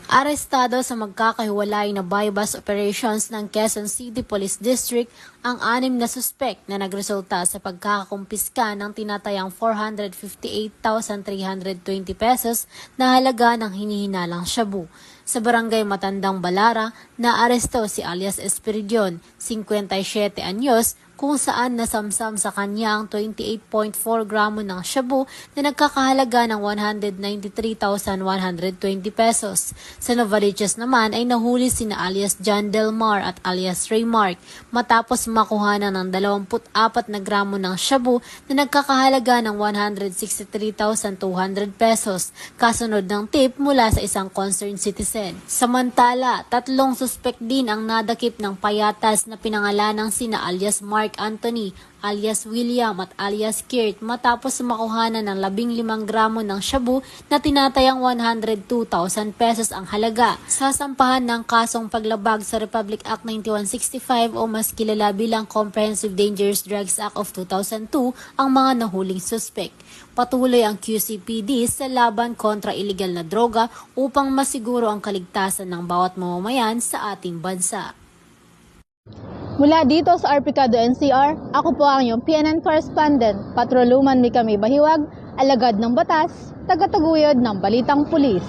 Arestado sa magkakahiwalay na buy-bust operations ng Quezon City Police District ang 6 na suspek na nagresulta sa pagkakakumpiska ng tinatayang 458,320 pesos na halaga ng hinihinalang shabu. Sa barangay Matandang Balara, naaresto si alias Espiridion, 57 anyos, kung saan nasamsam sa kanya ang 28.4 gramo ng shabu na nagkakahalaga ng 193,120 pesos. Sa Novaliches naman ay nahuli sina alias John Delmar at alias Raymark matapos makuhanan ng 24 na gramo ng shabu na nagkakahalaga ng 163,200 pesos, kasunod ng tip mula sa isang concerned citizen. Samantala, 3 suspek din ang nadakip ng payatas na pinangalanang sina alias Mark Anthony, alias William at alias Kirt matapos makuhanan ng 15 gramo ng shabu na tinatayang 102,000 pesos ang halaga. Sasampahan ng kasong paglabag sa Republic Act 9165 o mas kilala bilang Comprehensive Dangerous Drugs Act of 2002 ang mga nahuling suspek. Patuloy ang QCPD sa laban kontra iligal na droga upang masiguro ang kaligtasan ng bawat mamamayan sa ating bansa. Mula dito sa Arpicado NCR, ako po ang iyong PNN correspondent. Patroluman mi kami bahiwag, alagad ng batas, tagataguyod ng balitang pulis.